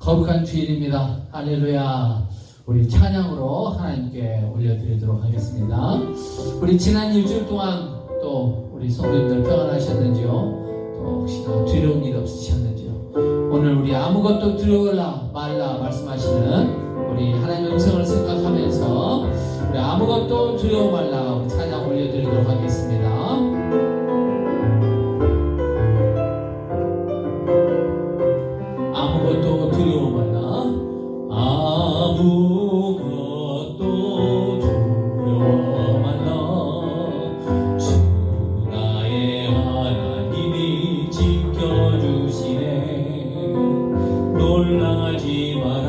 거룩한 주일입니다. 할렐루야. 우리 찬양으로 하나님께 올려드리도록 하겠습니다. 우리 지난 일주일 동안 또 우리 성도님들 평안하셨는지요? 또 혹시나 두려운 일 없으셨는지요? 오늘 우리 아무것도 두려워라 말라 말씀하시는 우리 하나님의 음성을 생각하면서 우리 아무것도 두려워 말라 우리 찬양 올려드리도록 하겠습니다. 아무것도 두려워 말라. 아무것도 두려워 말라. 주 나의 하나님이 지켜주시네. 놀라지 마라.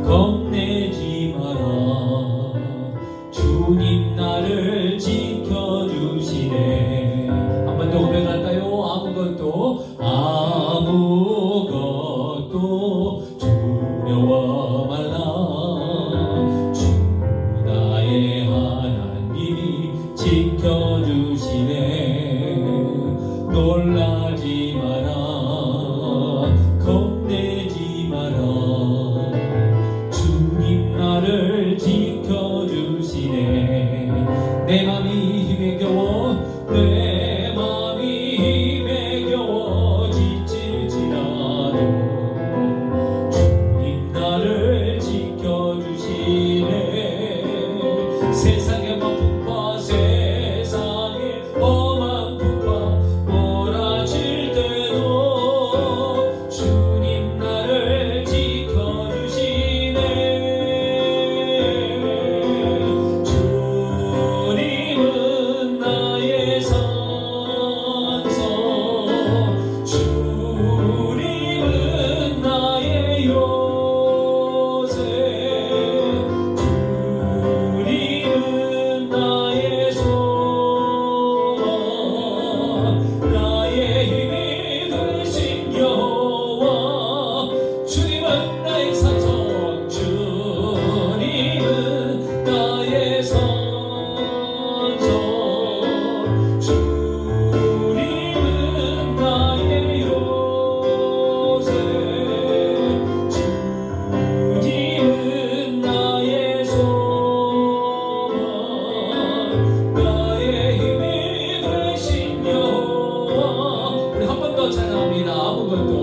겁내지 마라. 주님 나를 지켜주시네. 한 번 더 고백할까요? 아무것도 두려워 말라. 주 나의 하나님이 지켜주시네. 놀라지 마라. 겁내지 마라. 주님 나를 지켜주시네. 내 맘이 힘에 겨워 내 맘이 힘에 겨워 지칠지라도 주님 나를 지켜주시네. 세상의 험한 세상의 험한 풍파 몰아칠 때도 주님 나를 지켜주시네. 주님은 나의 선서, 주님은 나의 요새, 주님은 나의 소망, 나의 힘이 되신 여호와. 주님은 나의 산성, 주님은 나의 선성, 주님은 나의 요새, 주님은 나의 소망, 나의 힘이 되신 여호와. 우리 한 번 더 찬양합니다. 아무것도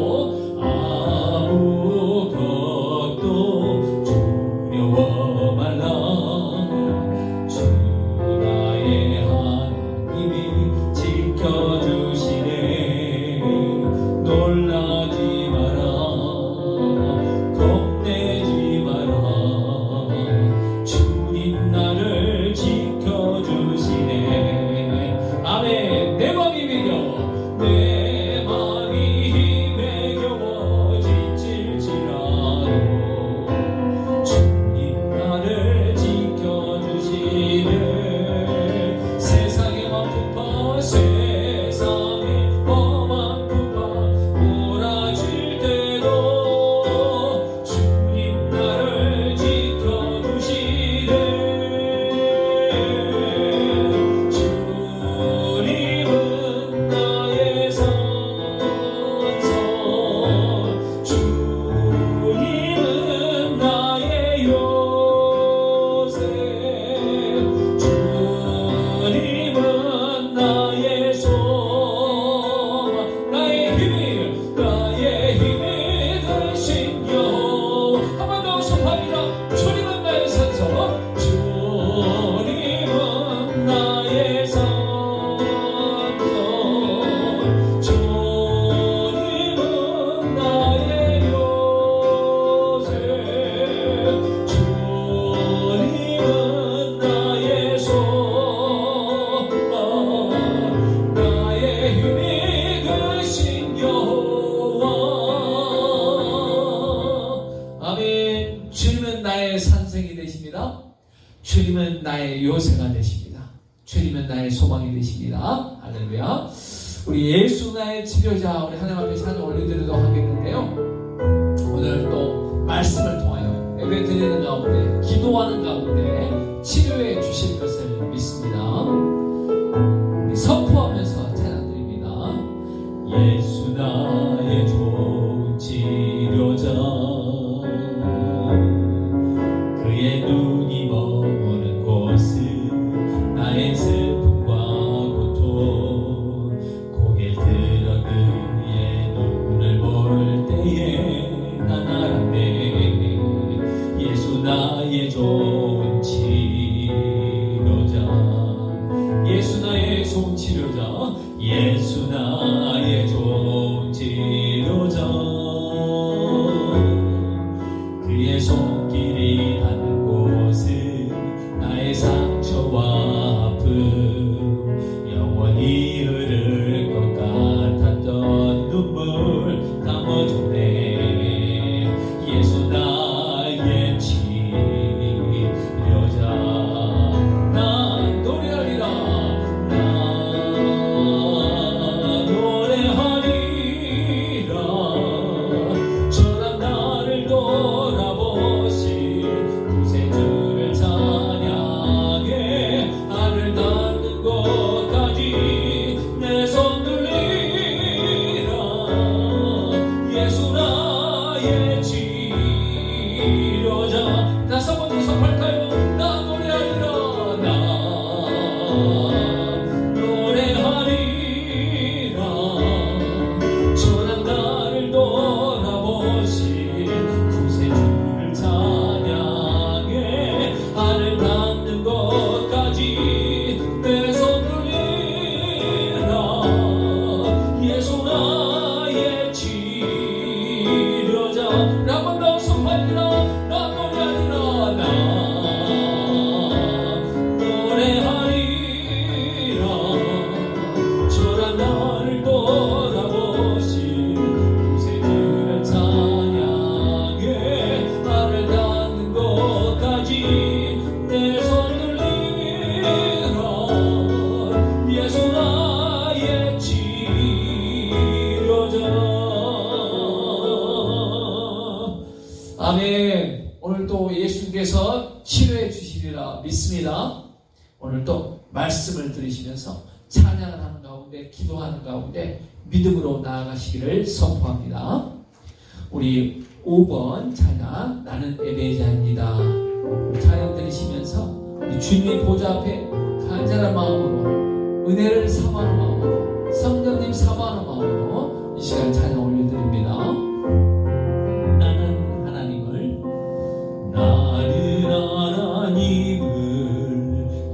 두려워 말라. 주 나의 하나님이 지켜주시네. 놀라지 마라. 겁내지 마라. 주님 나를 지켜주시네. 아멘. 내 맘이 힘에 겨워 내 맘이 힘에 겨워 지칠지라도 주님 나를 지켜주시네. 세상의 험한 세상의 험한 풍파 몰아칠 때도 주님 나를 지켜주시네. 주님은 나의 선서, 주님은 나의 요새, 주님은 나의 소망, 나의 힘이 되신 여호와. 한 번 더 소합니다. 주님은 나의 산성, 주님은 나의 산성, 주님은 나의 요새, 주님은 나의 소망, 나의 힘이 되신 여호와. 아멘. 주님은 나의 산성이 되십니다. 주님은 나의 요새가 되십니다. 주님은 나의 소망이 되십니다. 할렐루야. 우리 예수 나의 치료자, 우리 하나님 앞에 찬양 올려드리도록 하겠는데요. 오늘 또 말씀을 통하여 예배 드리는 가운데, 기도하는 가운데 치료해 주실 것을 믿습니다. 우리 선포하면서 찬양 드립니다. 예수 나의 좋은 치료 두 손 팔까요? 나 노래하리라. 나 노래하리라. 천한 나를 돌아보신 구세주를 찬양해. 하늘 닿는 곳까지 내 손 들리라. 예수 나의 치료자. 한 번 더 손 팔리라. 나 노래하리라. 나 노래하리라. 저란 나를 돌아보신 구세주를 찬양해. 하늘 닿는 곳까지 내 손 들리라. 예수 나의 치료자. 아멘. 오늘 또 예수님께서 치료해 주시리라 믿습니다. 오늘 또 말씀을 들으시면서 찬양을 하는 가운데, 기도하는 가운데 믿음으로 나아가시기를 선포합니다. 우리 5번 찬양, 나는 예배자입니다. 찬양 들으시면서 우리 주님의 보좌 앞에 간절한 마음으로, 은혜를 사모하는 마음으로, 성령님 사모하는 마음으로 이 시간 찬양 올려드립니다. 나는 하나님을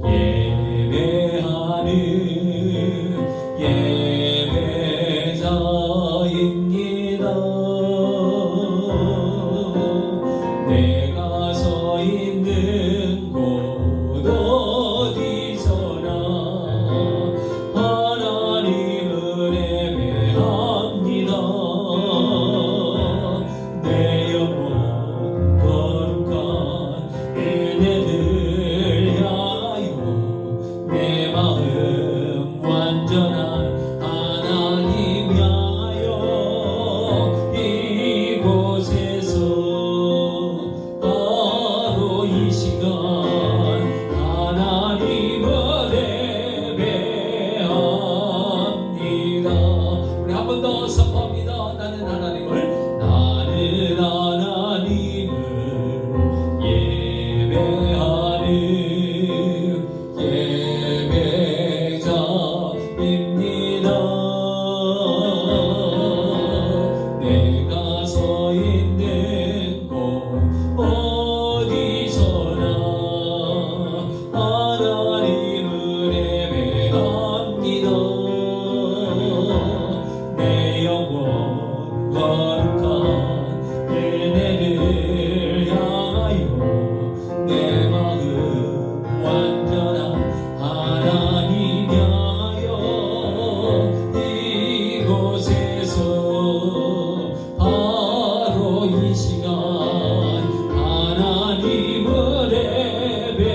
예배하는 예배자입니다. 내가 서 있는 곳 어디서나 하나님을 예배합니다. 내 영혼 거룩한 은혜를 향하여, 내 마음 완전한 하나님 향하여, 이곳에서 바로 이 시간 하나님을 예배합니다. 우리 한 번 더 선포합니다. 나는 하나님을 예배하는 예배자입니다. 내가 서 있는 곳 어디서나 하나님을 예배합니다. 내 영혼 거룩한 은혜를 향하여, 내 마음 완전한 하나님 향하여, 이곳에서 바로 이 시간 하나님을 예배합니다.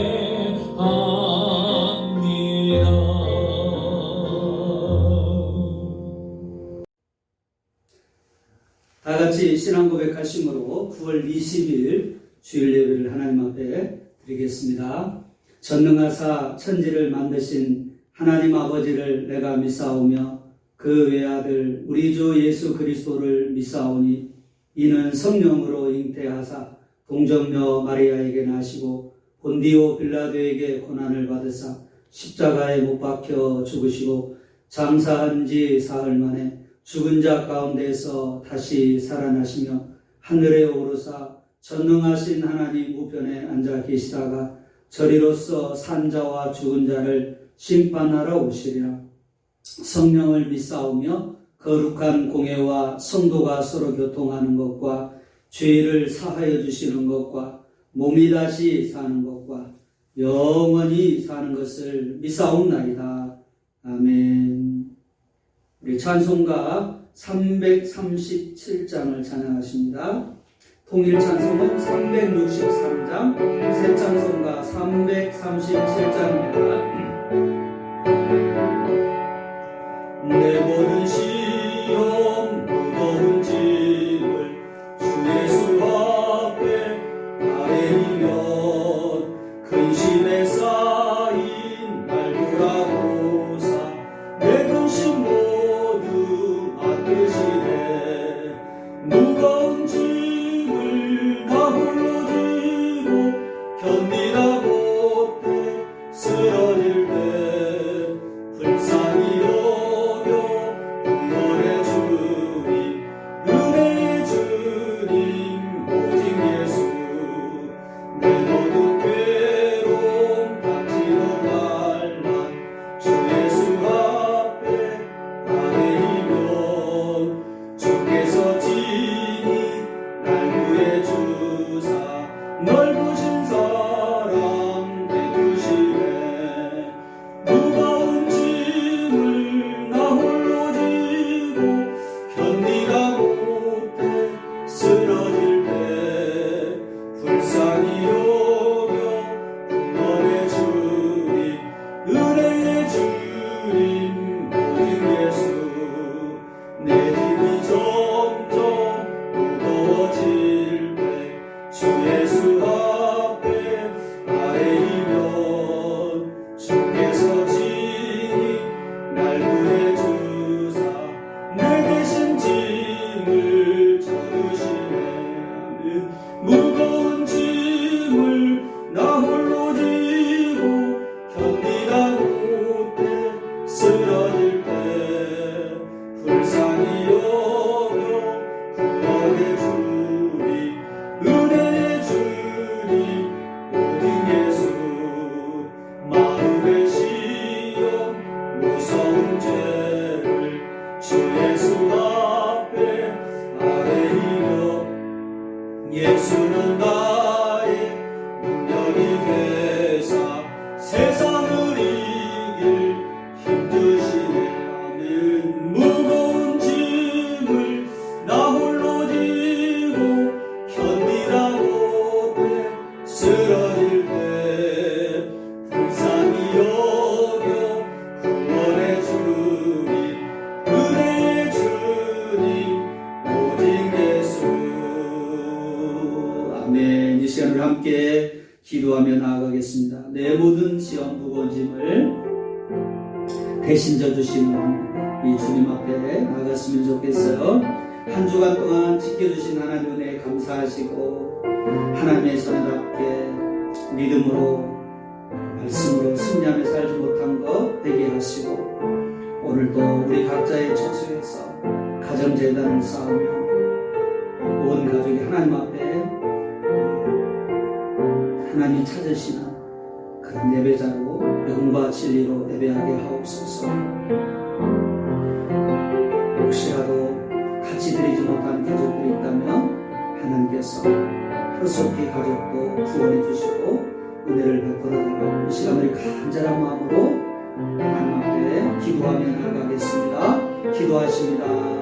다 같이 신앙 고백하심으로 9월 20일 주일 예배를 하나님 앞에 드리겠습니다. 전능하사 천지를 만드신 하나님 아버지를 내가 믿사오며 그 외아들 우리 주 예수 그리스도를 믿사오니, 이는 성령으로 잉태하사 동정녀 마리아에게 나시고 본디오 빌라도에게 고난을 받으사 십자가에 못 박혀 죽으시고 장사한 지 사흘 만에 죽은 자 가운데서 다시 살아나시며 하늘에 오르사 전능하신 하나님 우편에 앉아 계시다가 저리로서 산자와 죽은 자를 심판하러 오시리라. 성령을 믿사오며 거룩한 공회와 성도가 서로 교통하는 것과 죄를 사하여 주시는 것과 몸이 다시 사는 것과 영원히 사는 것을 믿사옵나이다. 아멘. 우리 찬송가 337장을 찬양하십니다. 통일 찬송은 363장, 새 찬송가 337장입니다. 내 모든 시험 무거운 짐을 주 예수 앞에 아뢰이면 근심에 쌓인 날 돌아보사 내 근심 모두 맡으시네. 무거운 짐을 다 홀로 지고 기도하며 나아가겠습니다. 내 모든 시험 무거운 짐을 대신 져주시는 이 주님 앞에 나아갔으면 좋겠어요. 한 주간 동안 지켜주신 하나님 은혜에 감사하시고 하나님의 자녀답게 믿음으로 말씀으로 승리하며 살지 못한 것 회개하시고 오늘도 우리 각자의 처소에서 가정재단을 쌓으며 온 가족이 하나님 앞에 하나님이 찾으시는 그런 예배자로 영과 진리로 예배하게 하옵소서. 혹시라도 같이 드리지 못한 가족들이 있다면 하나님께서 하루속히 가족도 구원해 주시고 은혜를 베풀어달라고 이 시간 우리 간절한 마음으로 하나님 앞에 기도하며 나아가겠습니다. 기도하십니다.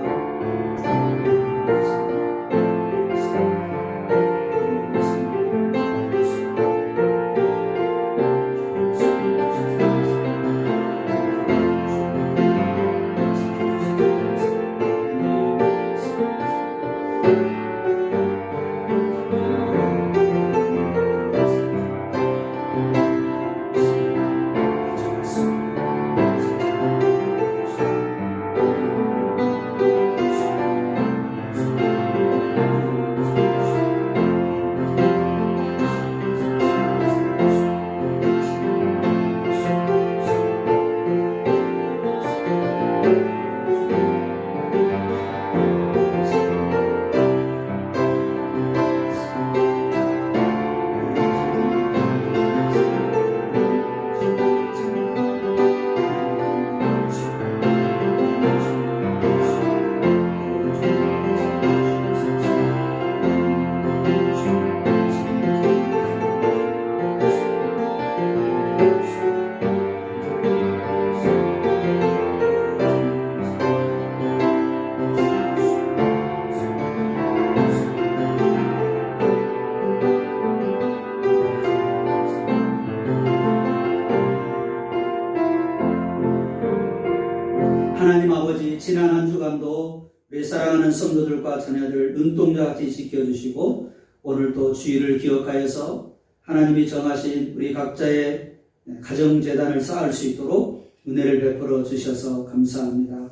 하나님 아버지, 지난 한 주간도 우리 사랑하는 성도들과 자녀들 눈동자같이 지켜주시고 오늘도 주일을 기억하여서 하나님이 정하신 우리 각자의 가정재단을 쌓을 수 있도록 은혜를 베풀어 주셔서 감사합니다.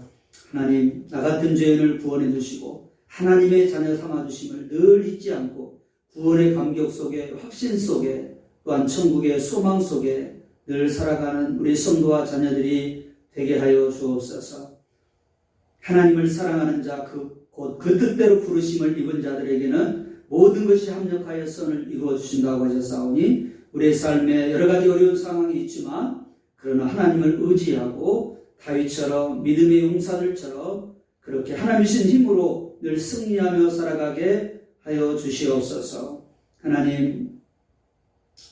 하나님, 나 같은 죄인을 구원해 주시고 하나님의 자녀 삼아주심을 늘 잊지 않고 구원의 감격 속에, 확신 속에, 또한 천국의 소망 속에 늘 살아가는 우리 성도와 자녀들이 되게 하여 주옵소서. 하나님을 사랑하는 자, 곧 그 뜻대로 부르심을 입은 자들에게는 모든 것이 합력하여 선을 이루어 주신다고 하셨사오니 우리의 삶에 여러 가지 어려운 상황이 있지만 그러나 하나님을 의지하고 다윗처럼 믿음의 용사들처럼 그렇게 하나님이신 힘으로 늘 승리하며 살아가게 하여 주시옵소서. 하나님,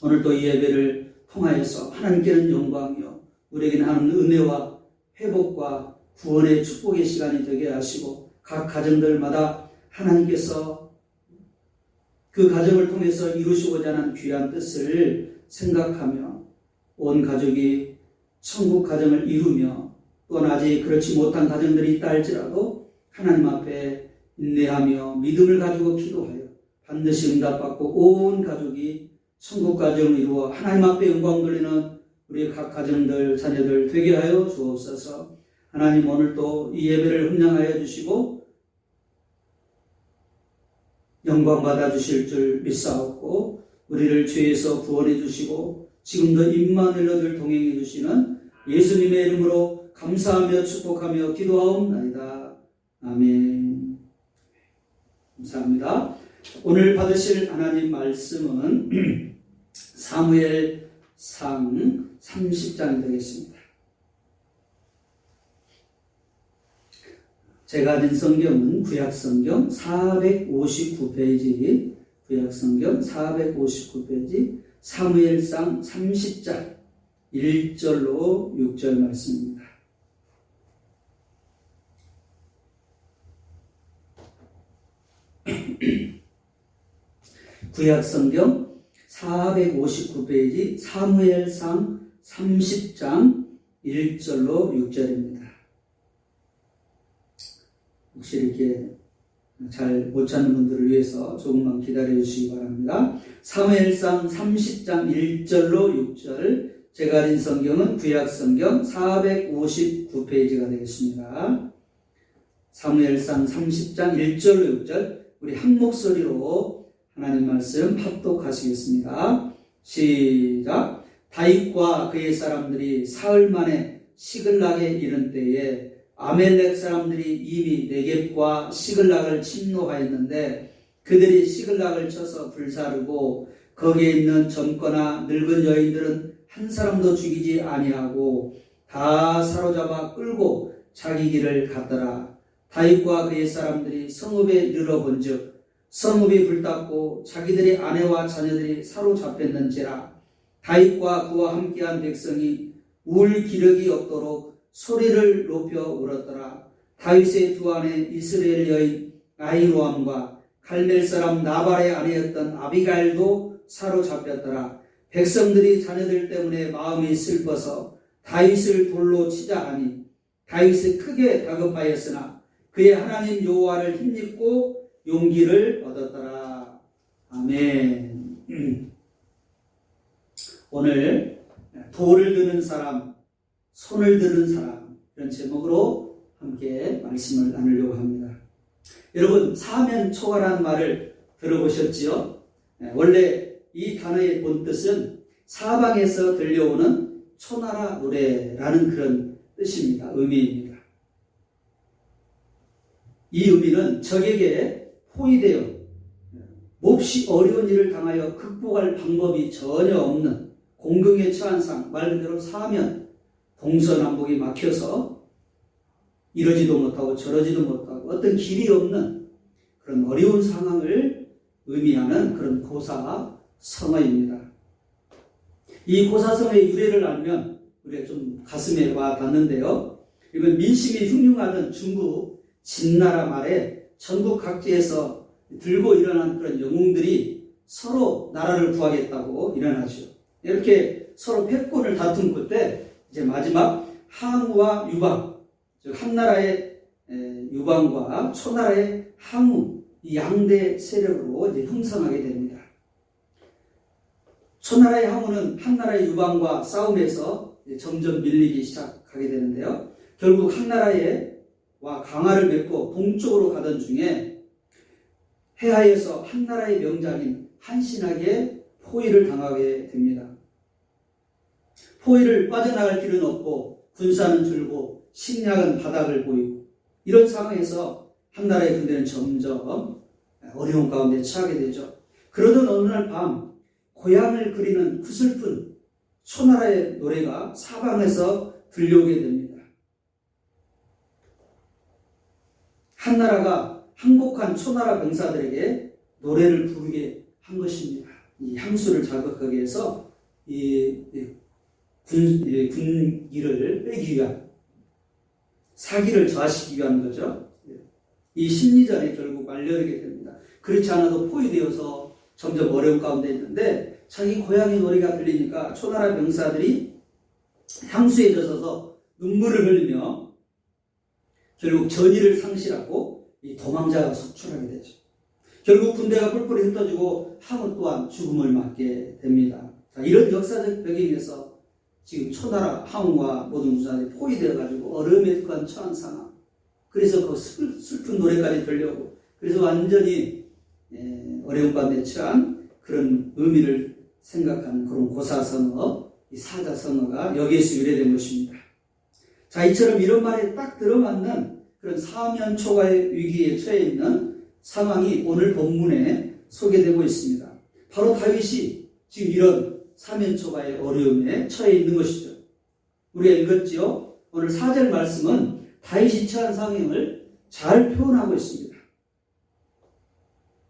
오늘도 이 예배를 통하여서 하나님께는 영광이요 우리에게는 하나님 은혜와 회복과 구원의 축복의 시간이 되게 하시고 각 가정들마다 하나님께서 그 가정을 통해서 이루시고자 하는 귀한 뜻을 생각하며 온 가족이 천국 가정을 이루며 또는 아직 그렇지 못한 가정들이 있다 할지라도 하나님 앞에 인내하며 믿음을 가지고 기도하여 반드시 응답받고 온 가족이 천국 가정을 이루어 하나님 앞에 영광 돌리는 우리 각 가정들, 자녀들 되게 하여 주옵소서. 하나님, 오늘도 이 예배를 흠량하여 주시고 영광 받아 주실 줄 믿사옵고 우리를 죄에서 구원해 주시고 지금도 임마누엘로 늘 동행해 주시는 예수님의 이름으로 감사하며 축복하며 기도하옵나이다. 아멘. 감사합니다. 오늘 받으실 하나님 말씀은 사무엘상 30장이 되겠습니다. 제가 가진 성경은 구약성경 459페이지, 구약성경 459페이지 사무엘상 30장 1절로 6절 말씀입니다. 구약성경 459페이지 사무엘상 30장 1절로 6절입니다. 혹시 이렇게 잘 못 찾는 분들을 위해서 조금만 기다려 주시기 바랍니다. 사무엘상 30장 1절로 6절, 제가 가진 성경은 구약성경 459페이지가 되겠습니다. 사무엘상 30장 1절로 6절, 우리 한 목소리로 하나님 말씀 합독하시겠습니다. 시작. 다윗과 그의 사람들이 사흘 만에 시글락에 이른 때에 아멜렉 사람들이 이미 네겝과 시글락을 침노하였는데 그들이 시글락을 쳐서 불사르고 거기에 있는 젊거나 늙은 여인들은 한 사람도 죽이지 아니하고 다 사로잡아 끌고 자기 길을 갔더라. 다윗과 그의 사람들이 성읍에 이르러 본즉 성읍이 불탔고 자기들의 아내와 자녀들이 사로잡혔는지라. 다윗과 그와 함께한 백성이 울 기력이 없도록 소리를 높여 울었더라. 다윗의 두 아내 이스라엘 여인 아히노암과 갈멜 사람 나발의 아내였던 아비가일도 사로잡혔더라. 백성들이 자녀들 때문에 마음이 슬퍼서 다윗을 돌로 치자 하니 다윗이 크게 다급하였으나 그의 하나님 여호와를 힘입고 용기를 얻었더라. 아멘. 오늘 돌을 드는 사람, 손을 드는 사람, 이런 제목으로 함께 말씀을 나누려고 합니다. 여러분, 사면초가라는 말을 들어보셨지요? 원래 이 단어의 본뜻은 사방에서 들려오는 초나라 노래라는 그런 뜻입니다. 의미입니다. 이 의미는 적에게 포위되어 몹시 어려운 일을 당하여 극복할 방법이 전혀 없는 공경에 처한 상, 말 그대로 사면, 동서남북이 막혀서 이러지도 못하고 저러지도 못하고 어떤 길이 없는 그런 어려운 상황을 의미하는 그런 고사성어입니다. 이 고사성어의 유래를 알면 우리가 좀 가슴에 와 닿는데요. 이건 민심이 흉흉하던 중국 진나라 말에 전국 각지에서 들고 일어난 그런 영웅들이 서로 나라를 구하겠다고 일어나죠. 이렇게 서로 패권을 다툰 그때 이제 마지막 항우와 유방, 즉 한나라의 유방과 초나라의 항우, 이 양대 세력으로 이제 형성하게 됩니다. 초나라의 항우는 한나라의 유방과 싸움에서 점점 밀리기 시작하게 되는데요. 결국 한나라와 강화를 맺고 동쪽으로 가던 중에 해하에서 한나라의 명장인 한신에게 포위를 당하게 됩니다. 포위를 빠져나갈 길은 없고 군사는 줄고 식량은 바닥을 보이고 이런 상황에서 한나라의 군대는 점점 어려운 가운데 처하게 되죠. 그러던 어느 날 밤 고향을 그리는 구슬픈 초나라의 노래가 사방에서 들려오게 됩니다. 한나라가 항복한 초나라 병사들에게 노래를 부르게 한 것입니다. 이 향수를 자극하기 위해서 군기를 빼기 위한, 사기를 저하시키기 위한 거죠. 이 심리전에 결국 말려들게 됩니다. 그렇지 않아도 포위되어서 점점 어려운 가운데 있는데 자기 고향의 노래가 들리니까 초나라 병사들이 향수에 젖어서 눈물을 흘리며 결국 전의를 상실하고 이 도망자가 속출하게 되죠. 결국 군대가 뿔뿔이 흩어지고 항우 또한 죽음을 맞게 됩니다. 자, 이런 역사적 배경에서 지금 초나라 항우와 모든 군사들이 포위되어가지고 어려움에 처한 상황. 그래서 그 슬픈 노래까지 들려오고 그래서 완전히 어려운 가운데 처한 그런 의미를 생각하는 그런 고사성어, 이 사자성어가 여기에서 유래된 것입니다. 자, 이처럼 이런 말에 딱 들어맞는 그런 사면초가의 위기에 처해 있는 상황이 오늘 본문에 소개되고 있습니다. 바로 다윗이 지금 이런 사면초가의 어려움에 처해 있는 것이죠. 우리가 읽었지요? 오늘 4절 말씀은 다윗이 처한 상황을 잘 표현하고 있습니다.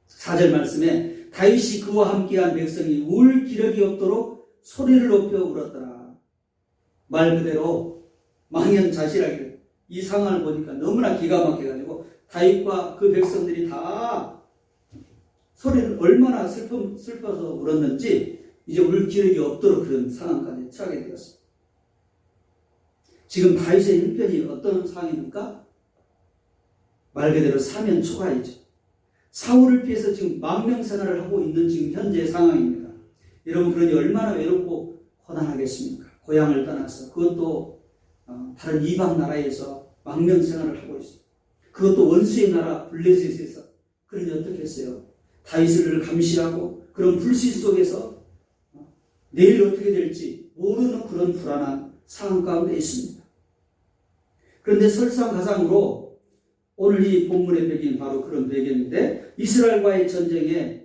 4절 말씀에 다윗이 그와 함께한 백성이 울 기력이 없도록 소리를 높여 울었더라. 말 그대로 망연자실하게 이 상황을 보니까 너무나 기가 막혀가지고 다윗과 그 백성들이 다 소리를 얼마나 슬퍼서 울었는지 이제 울 기력이 없도록 그런 상황까지 처하게 되었습니다. 지금 다윗의 형편이 어떤 상황입니까? 말 그대로 사면초가이죠. 사울을 피해서 지금 망명생활을 하고 있는 지금 현재 상황입니다. 여러분 그러니 얼마나 외롭고 고단하겠습니까? 고향을 떠나서 그것도 다른 이방 나라에서 망명생활을 하고 있어요. 그것도 원수의 나라 블레셋에서. 그러니 어떻게 했어요? 다윗을 감시하고 그런 불신 속에서 내일 어떻게 될지 모르는 그런 불안한 상황 가운데 있습니다. 그런데 설상가상으로 오늘 이 본문의 배경이 바로 그런 배경인데 이스라엘과의 전쟁에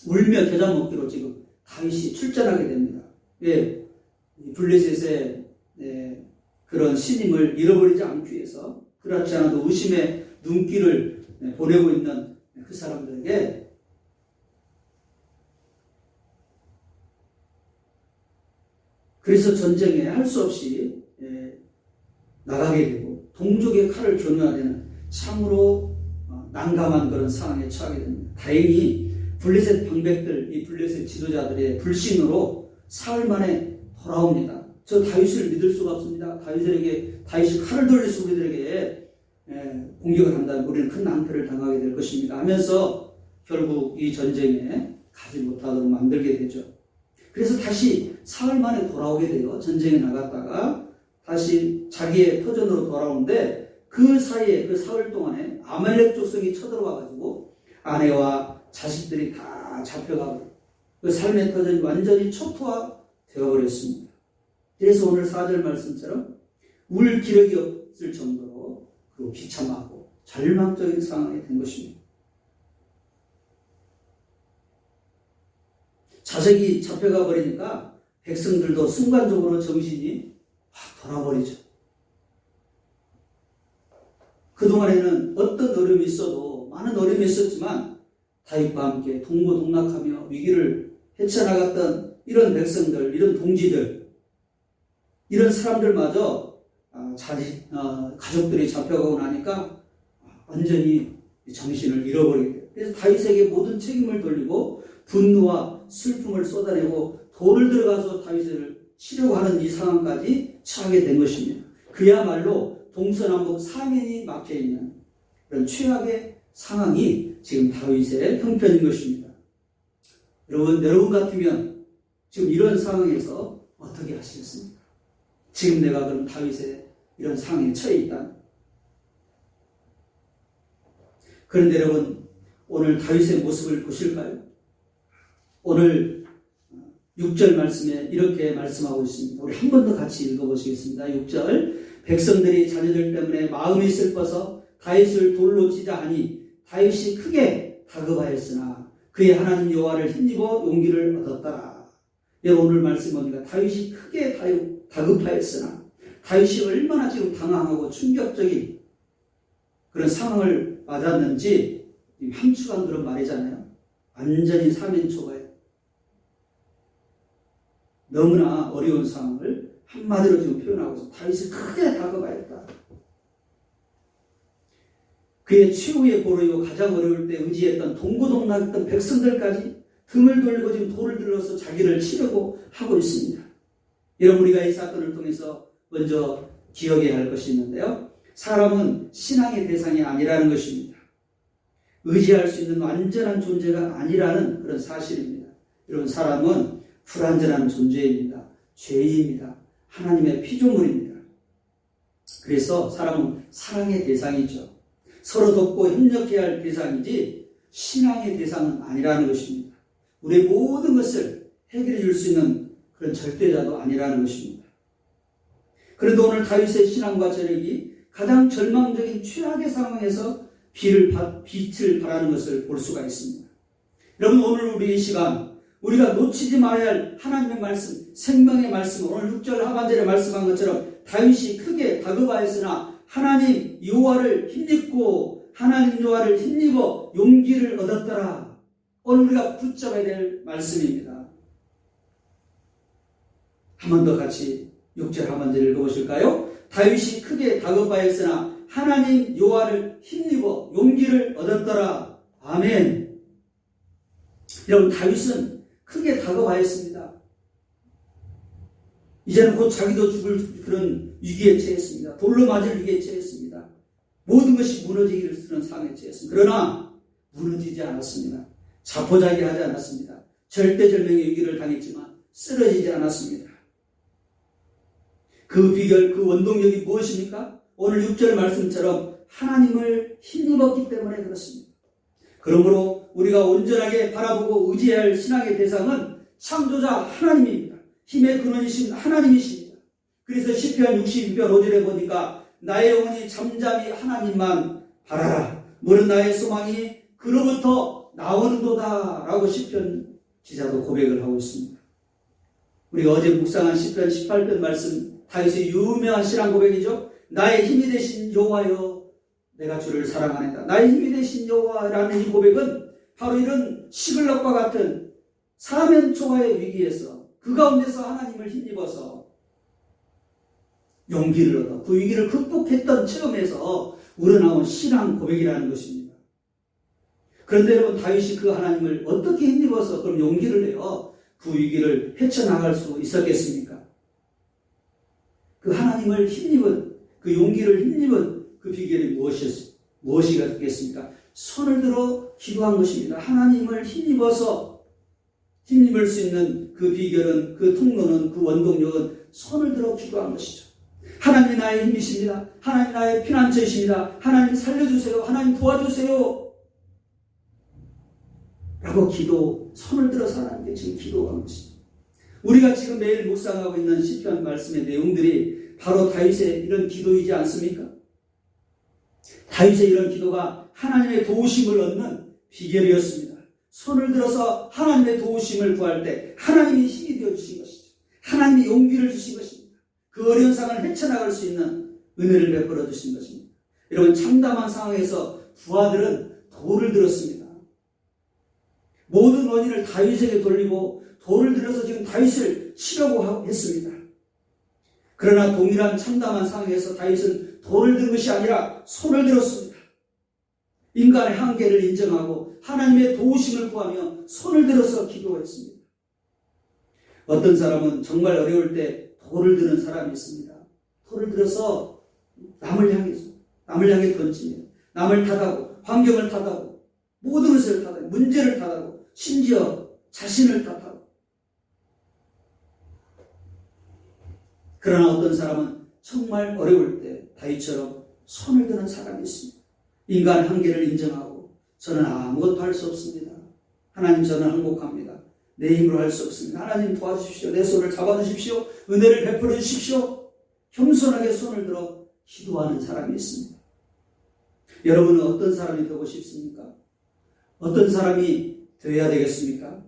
울며 겨자 먹기로 지금 다윗이 출전하게 됩니다. 왜? 블레셋의 그런 신임을 잃어버리지 않기 위해서 그렇지 않아도 의심의 눈길을 보내고 있는 그 사람들에게 그래서 전쟁에 할 수 없이 나가게 되고 동족의 칼을 겨누어야 되는 참으로 난감한 그런 상황에 처하게 됩니다. 다행히 블레셋 방백들, 이 블레셋 지도자들의 불신으로 사흘 만에 돌아옵니다. 저 다윗을 믿을 수가 없습니다. 다윗이 칼을 돌려서 우리들에게 공격을 한다면 우리는 큰 낭패를 당하게 될 것입니다 하면서 결국 이 전쟁에 가지 못하도록 만들게 되죠. 그래서 다시 사흘 만에 돌아오게 돼요. 전쟁에 나갔다가 다시 자기의 터전으로 돌아오는데 그 사이에 그 사흘 동안에 아말렉 족속이 쳐들어와가지고 아내와 자식들이 다 잡혀가고 그 삶의 터전이 완전히 초토화 되어버렸습니다. 그래서 오늘 4절 말씀처럼 울 기력이 없을 정도로 그리고 비참하고 절망적인 상황이 된 것입니다. 자식이 잡혀가 버리니까 백성들도 순간적으로 정신이 확 돌아버리죠. 그동안에는 어떤 어려움이 있어도 많은 어려움이 있었지만 다윗과 함께 동고동락하며 위기를 헤쳐나갔던 이런 백성들, 이런 동지들, 이런 사람들마저 가족들이 잡혀가고 나니까 완전히 정신을 잃어버리게 돼요. 그래서 다윗에게 모든 책임을 돌리고 분노와 슬픔을 쏟아내고 돌을 들어가서 다윗을 치려고 하는 이 상황까지 처하게 된 것입니다. 그야말로 동서남북 사면이 막혀있는 그런 최악의 상황이 지금 다윗의 형편인 것입니다. 여러분 같으면 지금 이런 상황에서 어떻게 하시겠습니까? 지금 내가 그럼 다윗의 이런 상황에 처해 있다. 그런데 여러분 오늘 다윗의 모습을 보실까요? 오늘 6절 말씀에 이렇게 말씀하고 있습니다. 우리 한 번 더 같이 읽어보시겠습니다. 6절 백성들이 자녀들 때문에 마음이 슬퍼서 다윗을 돌로 치자 하니 다윗이 크게 다급하였으나 그의 하나님 여호와를 힘입어 용기를 얻었더라. 오늘 말씀 뭡니까? 다윗이 크게 다급하였으나 다윗이 얼마나 지금 당황하고 충격적인 그런 상황을 맞았는지 함축한 그런 말이잖아요. 완전히 사면초가예요. 너무나 어려운 상황을 한마디로 지금 표현하고 있어요. 다윗이 크게 다급하였다. 그의 최후의 보루이고 가장 어려울 때 의지했던 동고동락했던 백성들까지 등을 돌리고 지금 돌을 들어서 자기를 치려고 하고 있습니다. 여러분 우리가 이 사건을 통해서 먼저 기억해야 할 것이 있는데요. 사람은 신앙의 대상이 아니라는 것입니다. 의지할 수 있는 완전한 존재가 아니라는 그런 사실입니다. 여러분 사람은 불완전한 존재입니다. 죄인입니다. 하나님의 피조물입니다. 그래서 사람은 사랑의 대상이죠. 서로 돕고 협력해야 할 대상이지 신앙의 대상은 아니라는 것입니다. 우리의 모든 것을 해결해 줄 수 있는 그런 절대자도 아니라는 것입니다. 그런데 오늘 다윗의 신앙과 저력이 가장 절망적인 최악의 상황에서 빛을 발하는 것을 볼 수가 있습니다. 여러분 오늘 우리 이 시간 우리가 놓치지 말아야 할 하나님의 말씀, 생명의 말씀, 오늘 6절 하반절에 말씀한 것처럼 다윗이 크게 다급하였으나 하나님 여호와를 힘입고 하나님 여호와를 힘입어 용기를 얻었더라. 오늘 우리가 붙잡아야 될 말씀입니다. 한 번 더 같이 6절 하반절 읽어보실까요? 다윗이 크게 다급하였으나 하나님 여호와를 힘입어 용기를 얻었더라. 아멘. 여러분 다윗은 크게 다급하였습니다. 이제는 곧 자기도 죽을 그런 위기에 처했습니다. 돌로 맞을 위기에 처했습니다. 모든 것이 무너지기를 쓰는 상황에 처했습니다. 그러나 무너지지 않았습니다. 자포자기하지 않았습니다. 절대절명의 위기를 당했지만 쓰러지지 않았습니다. 그 비결, 그 원동력이 무엇입니까? 오늘 6절 말씀처럼 하나님을 힘입었기 때문에 그렇습니다. 그러므로 우리가 온전하게 바라보고 의지해야 할 신앙의 대상은 창조자 하나님입니다. 힘의 근원이신 하나님이십니다. 그래서 시편 62편 5절에 보니까 나의 영혼이 잠잠히 하나님만 바라라. 모든 나의 소망이 그로부터 나오는도다 라고 시편 기자도 고백을 하고 있습니다. 우리가 어제 묵상한 시편 18편 말씀, 다윗의 유명한 신앙 고백이죠. 나의 힘이 되신 여호와여 내가 주를 사랑하노라. 나의 힘이 되신 여호와라는 이 고백은 바로 이런 시글락과 같은 사면초가의 위기에서 그 가운데서 하나님을 힘입어서 용기를 얻어 그 위기를 극복했던 체험에서 우러나온 신앙 고백이라는 것입니다. 그런데 여러분, 다윗이 그 하나님을 어떻게 힘입어서 그럼 용기를 내어 그 위기를 헤쳐나갈 수 있었겠습니까? 그 하나님을 힘입은, 그 용기를 힘입은 그 비결이 무엇이겠습니까? 손을 들어 기도한 것입니다. 하나님을 힘입어서 힘입을 수 있는 그 비결은, 그 통로는, 그 원동력은 손을 들어 기도한 것이죠. 하나님이 나의 힘이십니다. 하나님 나의 피난처이십니다. 하나님 살려주세요. 하나님 도와주세요. 라고 손을 들어서 하나님께 지금 기도한 것입니다. 우리가 지금 매일 묵상하고 있는 시편 말씀의 내용들이 바로 다윗의 이런 기도이지 않습니까? 다윗의 이런 기도가 하나님의 도우심을 얻는 비결이었습니다. 손을 들어서 하나님의 도우심을 구할 때 하나님이 힘이 되어 주신 것이죠. 하나님이 용기를 주신 것입니다. 그 어려운 상황을 헤쳐나갈 수 있는 은혜를 베풀어 주신 것입니다. 여러분, 참담한 상황에서 부하들은 돌을 들었습니다. 모든 원인을 다윗에게 돌리고 돌을 들어서 지금 다윗을 치려고 했습니다. 그러나 동일한 참담한 상황에서 다윗은 돌을 든 것이 아니라 손을 들었습니다. 인간의 한계를 인정하고 하나님의 도우심을 구하며 손을 들어서 기도했습니다. 어떤 사람은 정말 어려울 때 돌을 드는 사람이 있습니다. 돌을 들어서 남을 향해 던지며 남을 탓하고 환경을 탓하고 모든 것을 탓하고 문제를 탓하고 심지어 자신을 탓하고. 그러나 어떤 사람은 정말 어려울 때 다윗처럼 손을 드는 사람이 있습니다. 인간 한계를 인정하고 저는 아무것도 할 수 없습니다. 하나님, 저는 항복합니다. 내 힘으로 할 수 없습니다. 하나님 도와주십시오. 내 손을 잡아주십시오. 은혜를 베풀어 주십시오. 겸손하게 손을 들어 기도하는 사람이 있습니다. 여러분은 어떤 사람이 되고 싶습니까? 어떤 사람이 되어야 되겠습니까?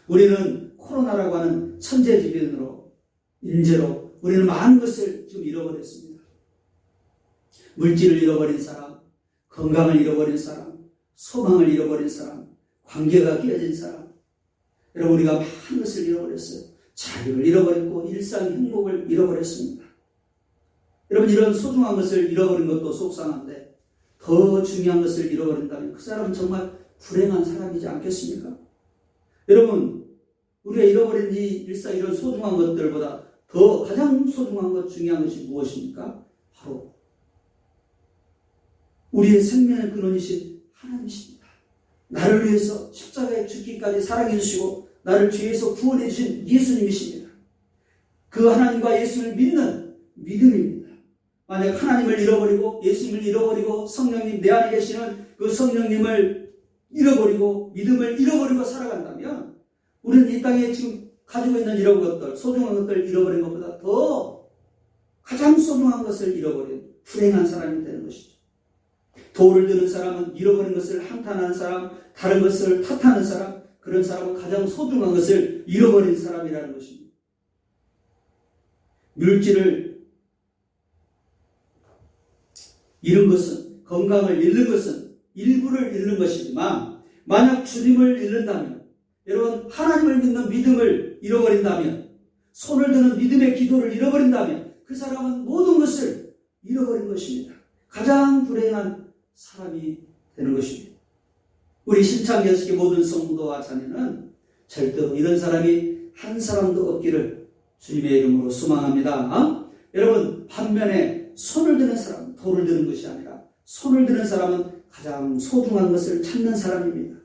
우리는 코로나라고 하는 천재지변으로, 인재로 우리는 많은 것을 지금 잃어버렸습니다. 물질을 잃어버린 사람, 건강을 잃어버린 사람, 소망을 잃어버린 사람, 관계가 깨어진 사람. 여러분, 우리가 많은 것을 잃어버렸어요. 자유를 잃어버렸고 일상 행복을 잃어버렸습니다. 여러분, 이런 소중한 것을 잃어버린 것도 속상한데 더 중요한 것을 잃어버린다면 그 사람은 정말 불행한 사람이지 않겠습니까? 여러분, 우리가 잃어버린 이 일상 이런 소중한 것들보다 더 가장 소중한 것, 중요한 것이 무엇입니까? 바로 우리의 생명의 근원이신 하나님이십니다. 나를 위해서 십자가에 죽기까지 사랑해 주시고 나를 죄에서 구원해 주신 예수님이십니다. 그 하나님과 예수를 믿는 믿음입니다. 만약 하나님을 잃어버리고 예수님을 잃어버리고 성령님 내 안에 계시는 그 성령님을 잃어버리고 믿음을 잃어버리고 살아간다면 우리는 이 땅에 지금 가지고 있는 이런 것들, 소중한 것들 잃어버린 것보다 더 가장 소중한 것을 잃어버린 불행한 사람이 되는 것이죠. 돌을 드는 사람은 잃어버린 것을 한탄하는 사람, 다른 것을 탓하는 사람, 그런 사람은 가장 소중한 것을 잃어버린 사람이라는 것입니다. 물질을 잃은 것은, 건강을 잃는 것은 일부를 잃는 것이지만 만약 주님을 잃는다면, 여러분 하나님을 믿는 믿음을 잃어버린다면, 손을 드는 믿음의 기도를 잃어버린다면 그 사람은 모든 것을 잃어버린 것입니다. 가장 불행한 사람이 되는 것입니다. 우리 신창여식의 모든 성도와 자녀는 절대로 이런 사람이 한 사람도 없기를 주님의 이름으로 소망합니다. 여러분, 반면에 손을 드는 사람, 돌을 드는 것이 아니라 손을 드는 사람은 가장 소중한 것을 찾는 사람입니다.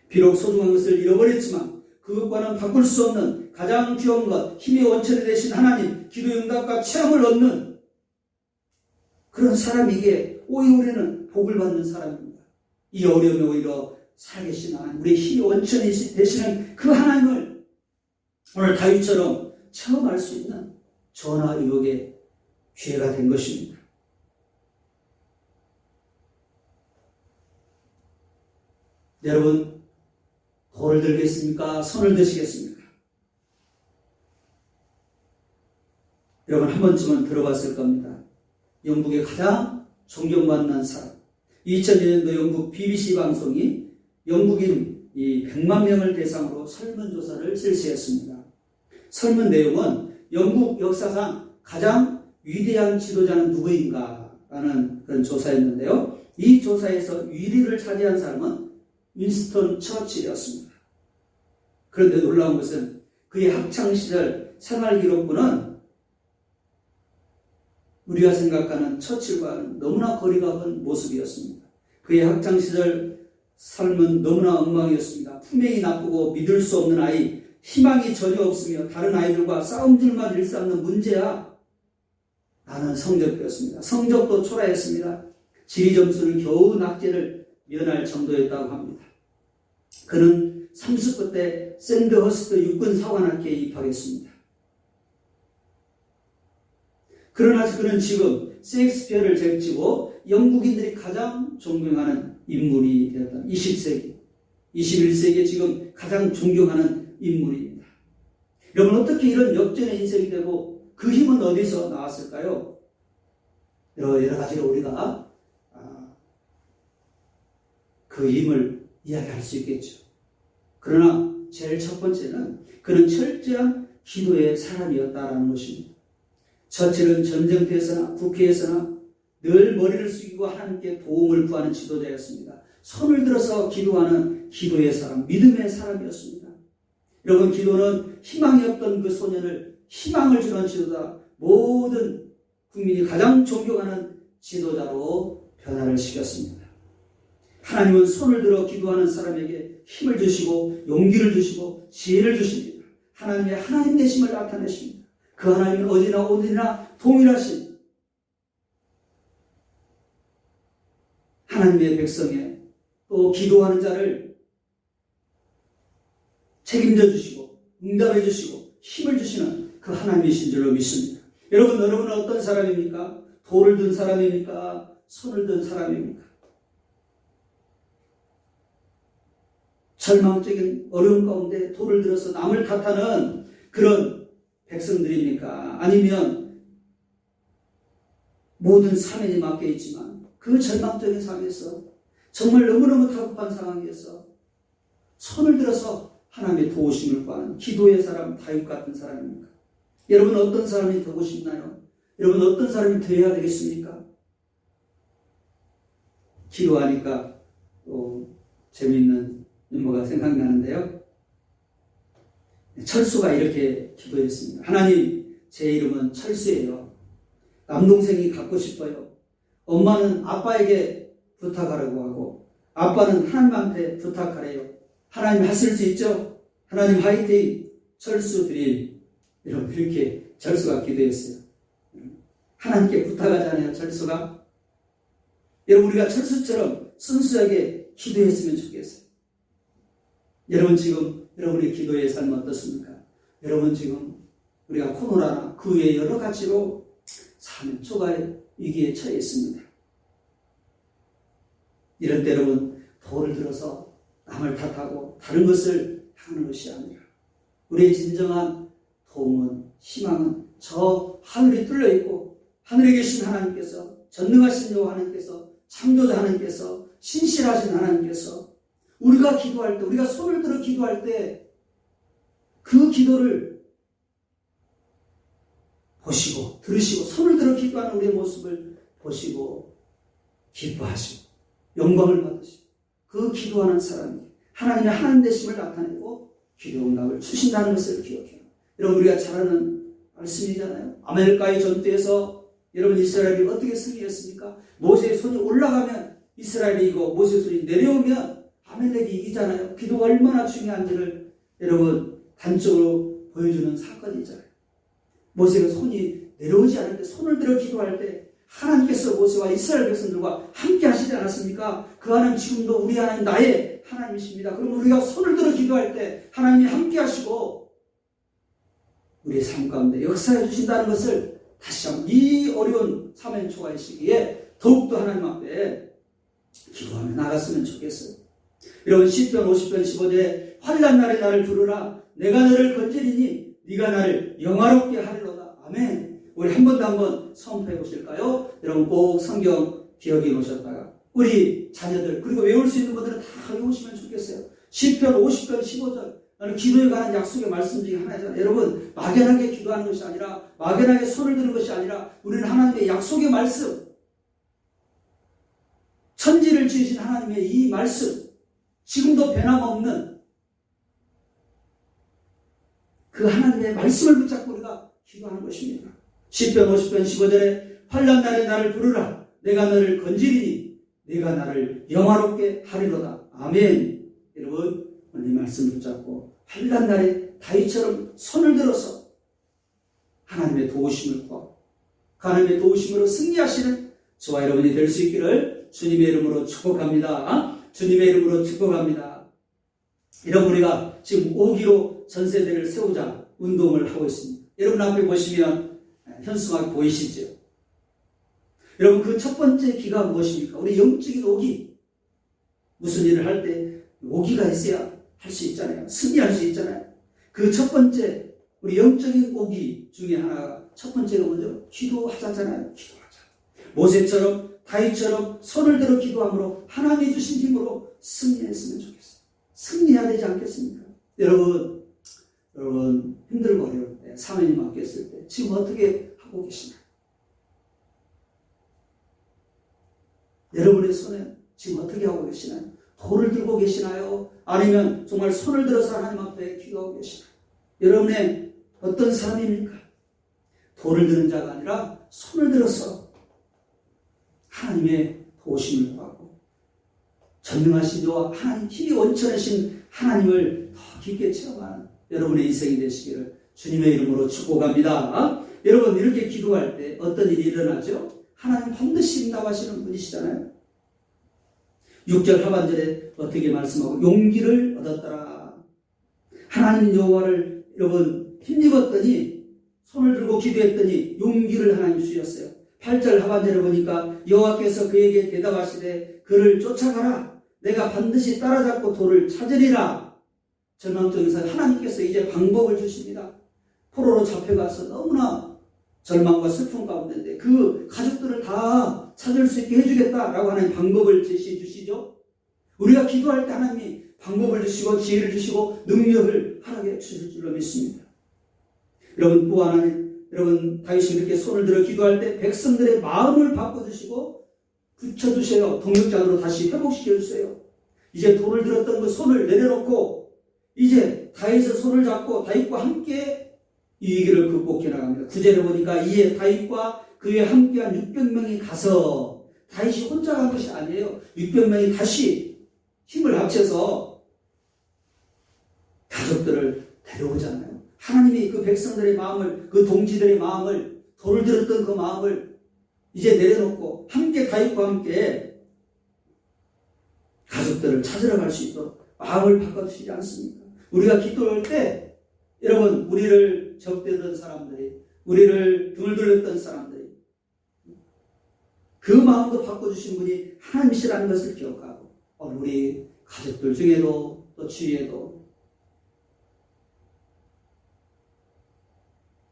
비록 소중한 것을 잃어버렸지만 그것과는 바꿀 수 없는 가장 귀한 것, 힘의 원천이 되신 하나님, 기도의 응답과 체험을 얻는 그런 사람이기에 오히려 복을 받는 사람입니다. 이 어려움에 오히려 살아계신 하나님, 우리의 힘의 원천이 되시는 그 하나님을 오늘 다윗처럼 체험할 수 있는 전화 의혹의 기회가 된 것입니다. 여러분, 돌을 들겠습니까? 손을 드시겠습니까? 여러분, 한 번쯤은 들어봤을 겁니다. 영국의 가장 존경받는 사람. 2002년도 영국 BBC 방송이 영국인 100만 명을 대상으로 설문조사를 실시했습니다. 설문 내용은 영국 역사상 가장 위대한 지도자는 누구인가? 라는 그런 조사였는데요. 이 조사에서 1위를 차지한 사람은 윈스턴 처칠이었습니다. 그런데 놀라운 것은 그의 학창시절 생활기록부는 우리가 생각하는 처칠과는 너무나 거리가 먼 모습이었습니다. 그의 학창시절 삶은 너무나 엉망이었습니다. 품행이 나쁘고 믿을 수 없는 아이, 희망이 전혀 없으며 다른 아이들과 싸움질만 일삼는 문제야 라는 성적이었습니다. 성적도 초라했습니다. 지리 점수는 겨우 낙제를 면할 정도였다고 합니다. 그는 30대 때 샌드허스트 육군 사관학교에 입학했습니다. 그러나 그는 지금 셰익스피어를 제치고 영국인들이 가장 존경하는 인물이 되었다. 20세기, 21세기에 지금 가장 존경하는 인물입니다. 여러분, 어떻게 이런 역전의 인생이 되고 그 힘은 어디서 나왔을까요? 여러 가지로 우리가 그 힘을 이야기할 수 있겠죠. 그러나 제일 첫 번째는 그는 철저한 기도의 사람이었다라는 것입니다. 처칠은 전쟁터에서나 국회에서나 늘 머리를 숙이고 하나님께 도움을 구하는 지도자였습니다. 손을 들어서 기도하는 기도의 사람, 믿음의 사람이었습니다. 여러분, 기도는 희망이 없던 그 소년을 희망을 주는 지도자, 모든 국민이 가장 존경하는 지도자로 변화를 시켰습니다. 하나님은 손을 들어 기도하는 사람에게 힘을 주시고 용기를 주시고 지혜를 주십니다. 하나님의 하나님 되심을 나타내십니다. 그 하나님은 어디나 어디나 동일하신 하나님의 백성에 또 기도하는 자를 책임져 주시고 응답해 주시고 힘을 주시는 그 하나님이신 줄로 믿습니다. 여러분은 어떤 사람입니까? 돌을 든 사람입니까? 손을 든 사람입니까? 절망적인 어려움 가운데 돌을 들어서 남을 탓하는 그런 백성들입니까? 아니면 모든 사명이 맡겨 있지만 그 절망적인 상황에서 정말 너무너무 다급한 상황에서 손을 들어서 하나님의 도우심을 구하는 기도의 사람, 다윗 같은 사람입니까? 여러분, 어떤 사람이 되고 싶나요? 여러분, 어떤 사람이 되어야 되겠습니까? 기도하니까 또 재미있는 뭐가 생각나는데요. 철수가 이렇게 기도했습니다. 하나님, 제 이름은 철수예요. 남동생이 갖고 싶어요. 엄마는 아빠에게 부탁하라고 하고 아빠는 하나님한테 부탁하래요. 하나님 하실 수 있죠? 하나님 화이팅! 철수 드림. 여러분, 이렇게 철수가 기도했어요. 하나님께 부탁하잖아요, 철수가. 여러분, 우리가 철수처럼 순수하게 기도했으면 좋겠어요. 여러분, 지금 여러분의 기도의 삶은 어떻습니까? 여러분, 지금 우리가 코로나나 그 외에 여러 가지로 삶의 초과의 위기에 처해 있습니다. 이런 때 여러분, 돌을 들어서 남을 탓하고 다른 것을 하는 것이 아니라 우리의 진정한 도움은, 희망은 저 하늘이 뚫려 있고 하늘에 계신 하나님께서, 전능하신 여호와 하나님께서, 창조자 하나님께서, 신실하신 하나님께서 우리가 기도할 때, 우리가 손을 들어 기도할 때 그 기도를 보시고 들으시고 손을 들어 기도하는 우리의 모습을 보시고 기뻐하시고 영광을 받으시고 그 기도하는 사람이 하나님의 하나님 되심을 나타내고 기도 응답을 주신다는 것을 기억해요. 여러분, 우리가 잘 아는 말씀이잖아요. 아메리카의 전투에서 여러분 이스라엘이 어떻게 승리했습니까? 모세의 손이 올라가면 이스라엘이 이기고 모세의 손이 내려오면 아멜렉이 이기잖아요. 기도가 얼마나 중요한지를 여러분 단적으로 보여주는 사건이잖아요. 모세가 손이 내려오지 않을 때 손을 들어 기도할 때 하나님께서 모세와 이스라엘 백성들과 함께 하시지 않았습니까? 그 하나님 지금도 우리 하나님 나의 하나님이십니다. 그럼 우리가 손을 들어 기도할 때 하나님이 함께 하시고 우리의 삶 가운데 역사해 주신다는 것을 다시 한번 이 어려운 사면초가의 시기에 더욱더 하나님 앞에 기도하며 나갔으면 좋겠어요. 여러분 시편 50편 15절에 환난 날에 나를 부르라 내가 너를 건지리니 네가 나를 영화롭게 하리로다. 아멘. 우리 한 번 더 한번 선포해 보실까요? 여러분 꼭 성경 기억해 놓으셨다가 우리 자녀들 그리고 외울 수 있는 분들은 다 외우시면 좋겠어요. 시편 50편 15절 나는 기도에 관한 약속의 말씀 중에 하나잖아요. 여러분 막연하게 기도하는 것이 아니라 막연하게 손을 드는 것이 아니라 우리는 하나님의 약속의 말씀 천지를 지으신 하나님의 이 말씀 지금도 변함없는 그 하나님의 말씀을 붙잡고 우리가 기도하는 것입니다. 시편 50편 15절에 환난 날에 나를 부르라 내가 너를 건지리니 네가 나를 영화롭게 하리로다. 아멘. 여러분 오늘 이 말씀 붙잡고 환난 날에 다윗처럼 손을 들어서 하나님의 도우심을 구하고 그 하나님의 도우심으로 승리하시는 저와 여러분이 될 수 있기를 주님의 이름으로 축복합니다. 주님의 이름으로 축복합니다. 이런 우리가 지금 5기로 전세대를 세우자 운동을 하고 있습니다. 여러분 앞에 보시면 현수막이 보이시죠? 여러분 그 첫 번째 기가 무엇입니까? 우리 영적인 5기. 무슨 일을 할 때 5기가 있어야 할 수 있잖아요. 승리할 수 있잖아요. 그 첫 번째 우리 영적인 5기 중에 하나가 첫 번째가 뭐죠? 기도하자잖아요. 기도하자. 모세처럼 다윗처럼 손을 들어 기도함으로 하나님이 주신 힘으로 승리했으면 좋겠어요. 승리해야 되지 않겠습니까? 여러분 힘들고 어려울 때 사모님 맡겼을 때 지금 어떻게 하고 계시나요? 여러분의 손에 지금 어떻게 하고 계시나요? 돌을 들고 계시나요? 아니면 정말 손을 들어서 하나님 앞에 기도하고 계시나요? 여러분의 어떤 사람입니까? 돌을 드는 자가 아니라 손을 들어서 하나님의 도우심을 구하고 전능하신 여호와 하나님 힘이 원천하신 하나님을 더 깊게 체험하는 여러분의 인생이 되시기를 주님의 이름으로 축복합니다. 여러분 이렇게 기도할 때 어떤 일이 일어나죠? 하나님 반드시 응답하시는 분이시잖아요. 6절 하반절에 어떻게 말씀하고 용기를 얻었더라. 하나님 여호와를 여러분 힘입었더니 손을 들고 기도했더니 용기를 하나님 주셨어요. 8절 하반절에 보니까 여호와께서 그에게 대답하시되 그를 쫓아가라. 내가 반드시 따라잡고 돌을 찾으리라. 절망적에서 하나님께서 이제 방법을 주십니다. 포로로 잡혀가서 너무나 절망과 슬픔 가운데인데 그 가족들을 다 찾을 수 있게 해주겠다라고 하는 방법을 제시해 주시죠. 우리가 기도할 때 하나님이 방법을 주시고 지혜를 주시고 능력을 허락해 주실 줄로 믿습니다. 여러분 또 하나는 여러분 다윗이 이렇게 손을 들어 기도할 때 백성들의 마음을 바꿔주시고 붙여주세요. 동력자로 다시 회복시켜주세요. 이제 돌을 들었던 그 손을 내려놓고 이제 다윗의 손을 잡고 다윗과 함께 이 위기를 극복해 나갑니다. 9절에 보니까 이에 다윗과 그에 함께한 600명이 가서 다윗이 혼자 간 것이 아니에요. 600명이 다시 힘을 합쳐서 가족들을 데려오잖아요. 하나님이 그 백성들의 마음을 그 동지들의 마음을 돌을 들었던 그 마음을 이제 내려놓고 함께 다윗과 함께 가족들을 찾으러 갈 수 있도록 마음을 바꿔주시지 않습니까? 우리가 기도할 때 여러분 우리를 적대던 사람들이 우리를 등을 돌렸던 사람들이 그 마음도 바꿔주신 분이 하나님이시라는 것을 기억하고 우리 가족들 중에도 또 주위에도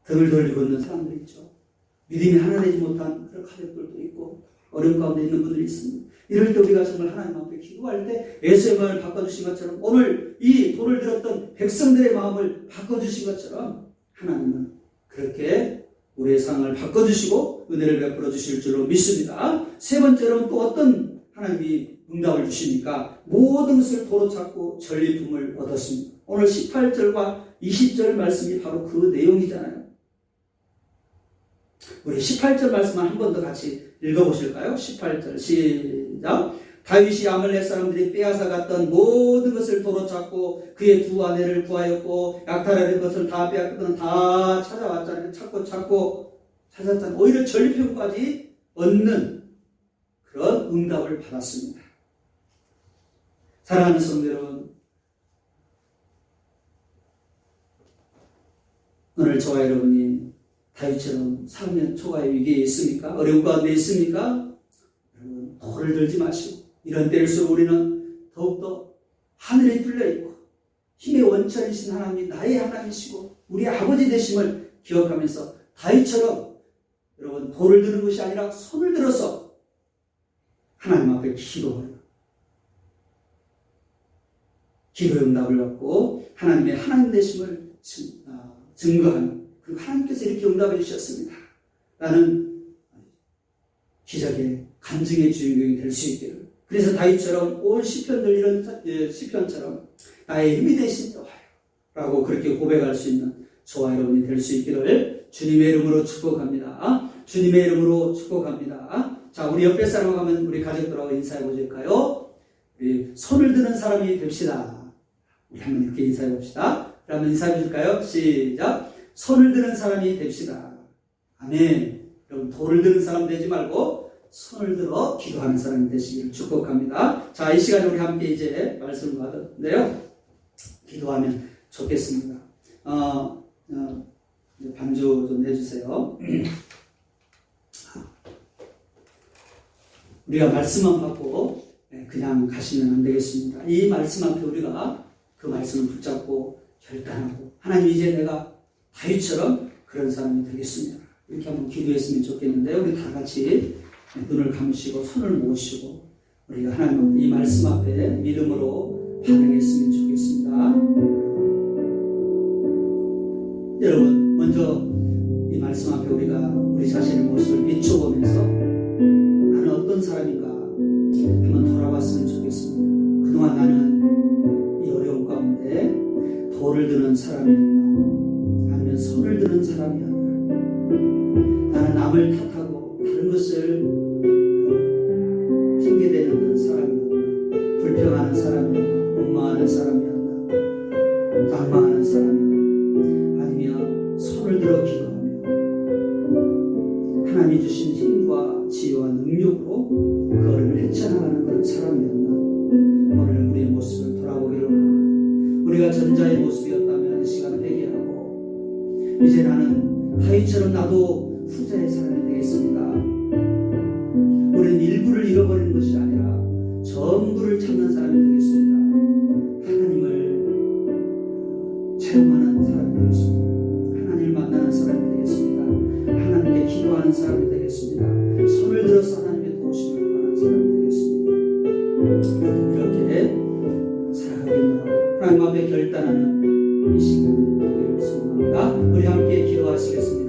등을 돌리고 있는 사람들이 있죠. 믿음이 하나 되지 못한 그런 가족들도 있고 어려운 가운데 있는 분들이 있습니다. 이럴 때 우리가 정말 하나님 앞에 기도할 때 예수의 마음을 바꿔주신 것처럼 오늘 이 돌을 들었던 백성들의 마음을 바꿔주신 것처럼 하나님은 그렇게 우리의 상황을 바꿔주시고 은혜를 베풀어 주실 줄로 믿습니다. 세 번째로는 또 어떤 하나님이 응답을 주시니까 모든 것을 도로 찾고 전리품을 얻었습니다. 오늘 18절과 20절 말씀이 바로 그 내용이잖아요. 우리 18절 말씀만 한 번 더 같이 읽어보실까요? 18절 시작. 다윗이 아말렉 사람들이 빼앗아 갔던 모든 것을 도로 찾고 그의 두 아내를 구하였고 약탈하는 것을 다 빼앗겼던 다 찾아왔잖아요. 찾고 찾았잖아요. 오히려 전리품까지 얻는 그런 응답을 받았습니다. 사랑하는 성도 여러분, 오늘 저와 여러분이 다윗처럼 사면 초가의 위기에 있습니까? 어려운 가운데 있습니까? 여러분, 돌을 들지 마시고 이런 때일수록 우리는 더욱더 하늘에 뚫려있고 힘의 원천이신 하나님이 나의 하나님이시고 우리 아버지 되심을 기억하면서 다윗처럼 여러분 돌을 드는 것이 아니라 손을 들어서 하나님 앞에 기도하여 기도의 응답을 받고 하나님의 하나님 되심을 증거하는, 그리고 하나님께서 이렇게 응답해 주셨습니다 라는 기적의 간증의 주인공이 될 수 있기를. 그래서 다윗처럼 온 시편들 이런 시편처럼 나의 힘이 되신 여호와여 라고 그렇게 고백할 수 있는 저와 여러분이 될 수 있기를 주님의 이름으로 축복합니다. 주님의 이름으로 축복합니다. 자, 우리 옆에 사람하고 하면 우리 가족들하고 인사해 보실까요? 우리 손을 드는 사람이 됩시다. 우리 한번 이렇게 인사해 봅시다. 그러면 인사해 주실까요? 시작. 손을 드는 사람이 됩시다. 아멘. 여러분 돌을 드는 사람 되지 말고 손을 들어 기도하는 사람이 되시기를 축복합니다. 자, 이 시간에 우리 함께 이제 말씀을 받았는데요. 기도하면 좋겠습니다. 반주 좀 해주세요. 우리가 말씀만 받고 그냥 가시면 안 되겠습니다. 이 말씀 앞에 우리가 그 말씀을 붙잡고 결단하고 하나님 이제 내가 다윗처럼 그런 사람이 되겠습니다. 이렇게 한번 기도했으면 좋겠는데요. 우리 다 같이 눈을 감으시고 손을 모으시고 우리가 하나님 이 말씀 앞에 믿음으로 반응했으면 좋겠습니다. 여러분 먼저 이 말씀 앞에 우리가 우리 자신의 모습을 비춰보면서 나는 어떤 사람인가 한번 돌아봤으면 좋겠습니다. 그동안 나는 이 어려운 가운데 돌을 드는 사람이었나 아니면 손을 드는 사람이었나, 나는 남을 탓하고 다른 것을 핑계대는 사람이었나, 불평하는 사람이었나, 원망하는 사람이었나, 낙망하는 사람이었나, 아니면 손을 들어 기도하며 하나님이 주신 힘과 지혜와 능력으로 그 어려움을 헤쳐나가는 그런 사람이었나. 오늘 우리의 모습을 돌아보기를 원합니다. 우리가 전자의 모습이었다면 이 시간을 회개하고 이제 나는 다윗처럼 나도 후자의 사람이 되겠습니다. 우리는 일부를 잃어버리는 것이 아니라 전부를 찾는 사람이 되겠습니다. 하나님을 체험하는 사람이 되겠습니다. 하나님을 만나는 사람이 되겠습니다. 하나님께 기도하는 사람이 되겠습니다. 손을 들어서 하나님의 도우심을 구하는 사람이 되겠습니다. 이렇게 살아가겠다고 하나님 앞에 결단하는 이 시간이 되기를 소망합니다. 우리 함께 기도하시겠습니다.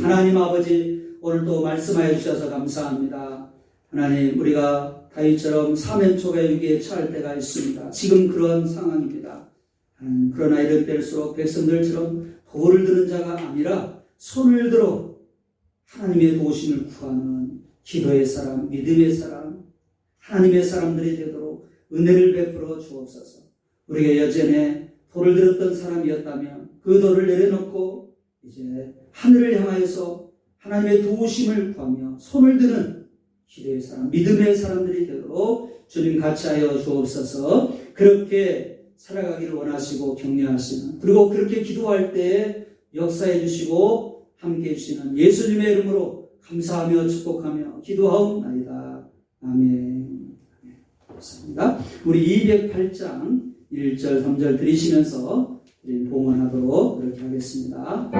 하나님 아버지, 오늘도 말씀하여 주셔서 감사합니다. 하나님, 우리가 다윗처럼 사면초가의 위기에 처할 때가 있습니다. 지금 그런 상황입니다. 그러나 이런 때일수록 백성들처럼 돌을 드는 자가 아니라 손을 들어 하나님의 도우심을 구하는 기도의 사람, 믿음의 사람, 하나님의 사람들이 되도록 은혜를 베풀어 주옵소서. 우리가 여전에 돌을 들었던 사람이었다면 그 돌을 내려놓고 이제 하늘을 향하여서 하나님의 도우심을 구하며 손을 드는 기도의 사람, 믿음의 사람들이 되도록 주님 같이 하여 주옵소서. 그렇게 살아가기를 원하시고 격려하시는, 그리고 그렇게 기도할 때 역사해 주시고 함께 해주시는 예수님의 이름으로 감사하며 축복하며 기도하옵나이다. 아멘. 감사합니다. 우리 208장 1절 3절 드리시면서 봉헌하도록 그렇게 하겠습니다.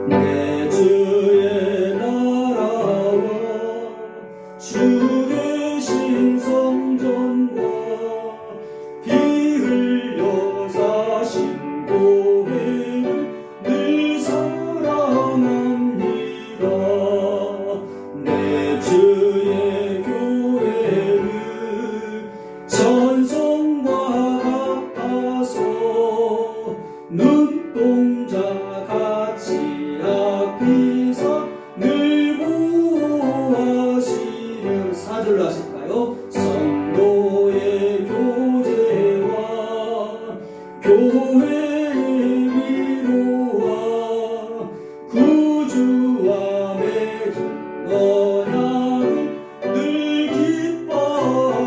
내 주의 나라와 주 계신 성전과 피 흘려 사신 교회를 늘 사랑합니다. 내 주의 교회를 전성과 같아서 눈동자 같이 아끼사 늘 보호하시려. 4절로 하실까요? 성도의 교제와 교회의 위로와 구주와 맺은 언약을 늘 기뻐합니다.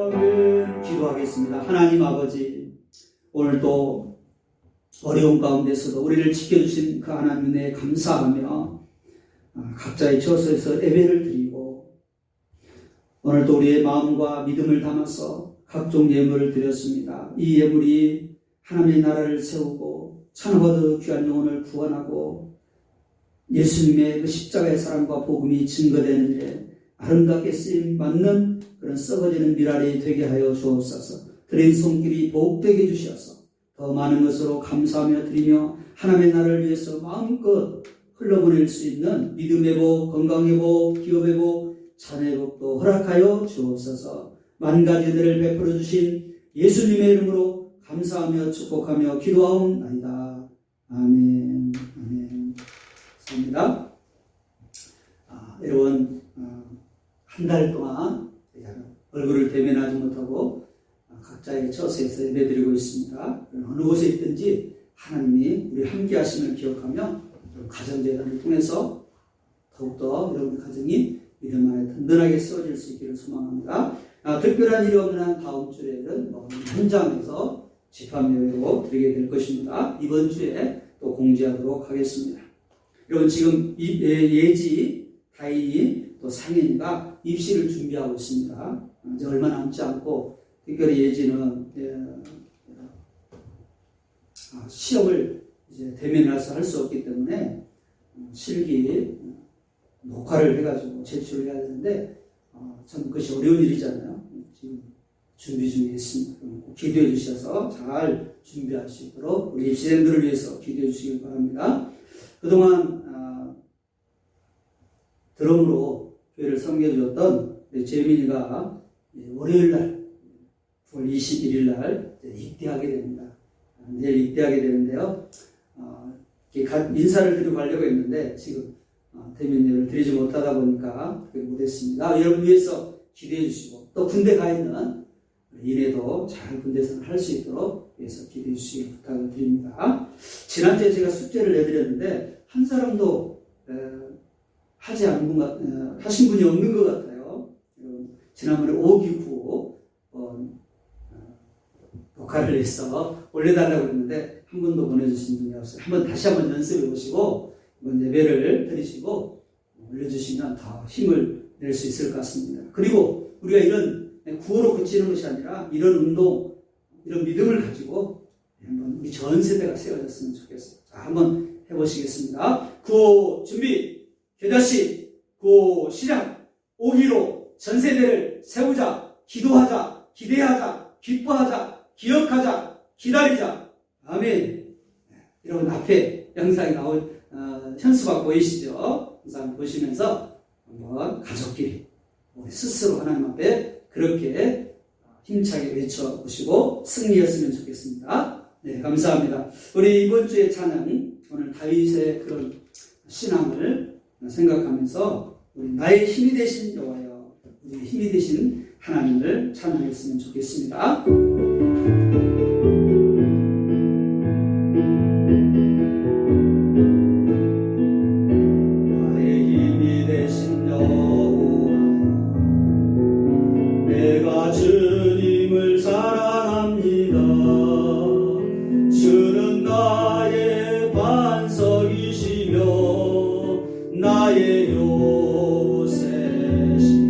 아멘. 기도하겠습니다. 하나님 아버지, 오늘도 어려운 가운데서도 우리를 지켜주신 그 하나님 은혜에 감사하며 각자의 처소에서 예배를 드리고, 오늘도 우리의 마음과 믿음을 담아서 각종 예물을 드렸습니다. 이 예물이 하나님의 나라를 세우고 천하보다 귀한 영혼을 구원하고 예수님의 그 십자가의 사랑과 복음이 증거되는 일에 아름답게 쓰임 받는 그런 썩어지는 미랄이 되게 하여 주옵소서. 드린 손길이 복되게 해주셔서 더 많은 것으로 감사하며 드리며 하나님의 나라를 위해서 마음껏 흘러보낼 수 있는 믿음의 복, 건강의 복, 기업의 복, 자녀의 복도 허락하여 주옵소서. 만 가지 은혜를 베풀어 주신 예수님의 이름으로 감사하며 축복하며 기도하옵나이다. 아멘. 아멘. 감사합니다. 여러분, 한 달 동안 얼굴을 대면하지 못하고 각자의 처소에서 예배드리고 있습니다. 어느 곳에 있든지 하나님이 우리 함께 하심을 기억하며 가정재단을 통해서 더욱더 여러분 가정이 믿음 안에 든든하게 세워질 수 있기를 소망합니다. 특별한 일이 없는 한 다음 주에는 현장에서 집합예배로 드리게 될 것입니다. 이번 주에 또 공지하도록 하겠습니다. 여러분, 지금 예지, 다인이, 또 상현이가 입시를 준비하고 있습니다. 이제 얼마 남지 않고, 특별히 예지는 시험을 이제 대면해서 할 수 없기 때문에 실기 녹화를 해가지고 제출을 해야 되는데, 참 그것이 어려운 일이잖아요. 지금 준비 중에 있습니다. 기도해 주셔서 잘 준비할 수 있도록 우리 입시생들을 위해서 기도해 주시길 바랍니다. 그동안 드럼으로 교회를 섬겨주었던 재민이가 월요일날 9월 21일날 입대하게 됩니다. 내일 입대하게 되는데요. 인사를 드리고 가려고 했는데 지금 대면예를 드리지 못하다 보니까 그렇게 못했습니다. 여러분 위해서 기도해 주시고, 또 군대 가 있는 이내도 잘 군대생활 할 수 있도록 위해서 기도해 주시길 부탁을 드립니다. 지난주에 제가 숙제를 내드렸는데 한 사람도 하신 분이 없는 것 같아요. 지난번에 5기9 녹화를 해서 올려달라고 했는데 한 번도 보내주신 분이 없어요. 다시 한번 연습해 보시고 이번 예배를 드리시고 올려주시면 더 힘을 낼 수 있을 것 같습니다. 그리고 우리가 이런 구호로 그치는 것이 아니라 이런 운동, 이런 믿음을 가지고 한번 우리 전 세대가 세워졌으면 좋겠어요. 자, 한번 해보시겠습니다. 구호 준비, 교자씨, 구호 시작. 5기로 전 세대를 세우자, 기도하자, 기대하자, 기뻐하자, 기억하자, 기다리자. 아멘. 여러분 앞에 영상이 나올 현수막 보이시죠? 영상 보시면서 한번 가족끼리 우리 스스로 하나님 앞에 그렇게 힘차게 외쳐보시고 승리했으면 좋겠습니다. 네, 감사합니다. 우리 이번 주의 찬양, 오늘 다윗의 그런 신앙을 생각하면서 우리 나의 힘이 되신 여호와여, 우리의 힘이 되신 하나님을 찬양했으면 좋겠습니다. 요새시라.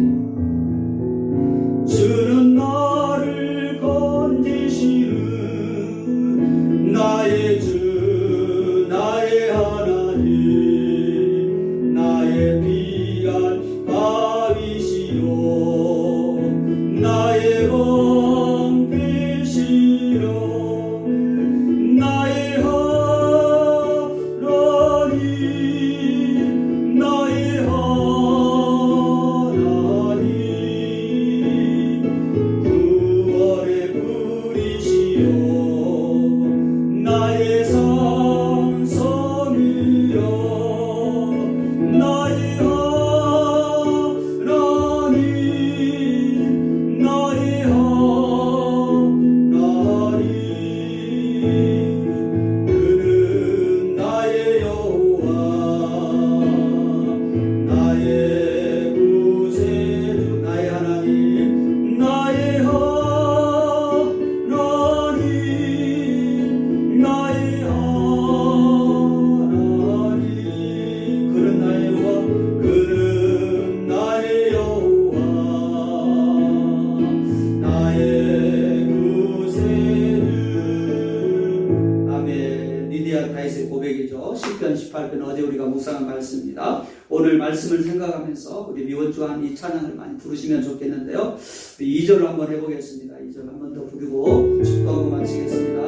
주는 나를 건지시는 나의 주 나의 하나님 나의 피할 바위시요 나의 방패시라 나의 하나님 나의 하나님 구원의 불이시요 나의 산성이여 나의 하나님 나의 하나님 그는 나의 여호와 나의 구세주 나의 하나님 나의 하나님 나의 하나님 그는 나의 여호와 그는 나의 여호와 나의 구세주 아멘. 리디아 다윗의 고백이죠. 시편 18편 어제 우리가 묵상한 말씀입니다. 오늘 말씀을 생각하면서 우리 미원주한 이 찬양을 많이 부르시면 좋겠는데요. 2절로 한번 해보겠습니다. 2절 한번 더 부르고 축도하고 마치겠습니다.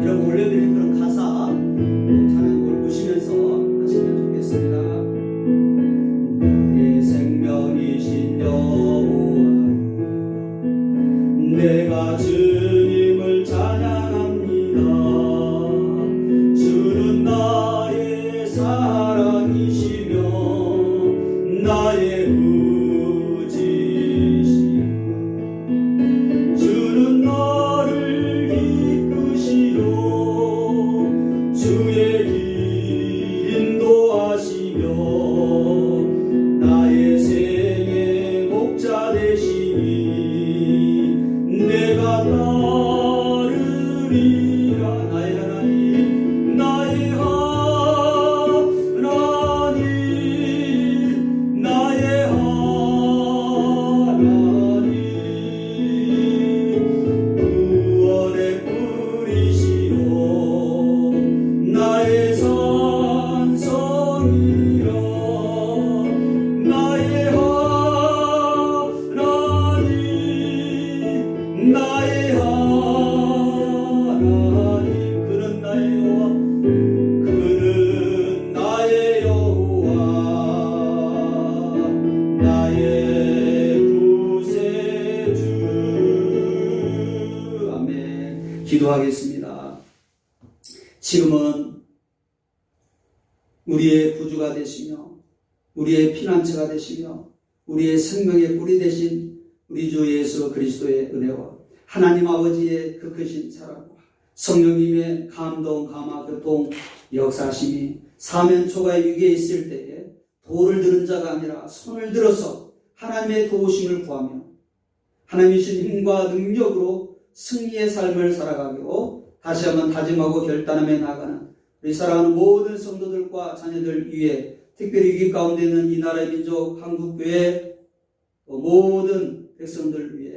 여러분 올려드린 그런 가사 찬양을 보시면서 하시면 좋겠습니다. 나의 생명이신 여호와 내가 주님을 찬양합니다. 주는 나의 사랑이시며 나의 구지시며 주는 나를 이끄시려 주의 길 인도하시며 나의 생의 목자 되시니 내가 따르리라 나의 하나님 나의 하나님 나의 하나님 구원의 불이시요 나의 산성이라 나의 하나님 나의 하나님 그는 나의 여호와 그는 나의 여호와 나의 구세주 아멘. 기도하겠습니다. 지금은 우리의 구주가 되시며 우리의 피난처가 되시며 우리의 생명의 뿌리 되신 우리 주 예수 그리스도의 은혜와 하나님 아버지의 그 크신 사랑과 성령님의 감동, 감화, 교통, 역사심이 사면초가의 위기에 있을 때에 돌을 드는 자가 아니라 손을 들어서 하나님의 도우심을 구하며 하나님의 주신 힘과 능력으로 승리의 삶을 살아가기로 다시 한번 다짐하고 결단하며 나가는 우리 사랑하는 모든 성도들과 자녀들 위해 특별히 위기 가운데 있는 이 나라의 민족 한국교회 모든 백성들 위해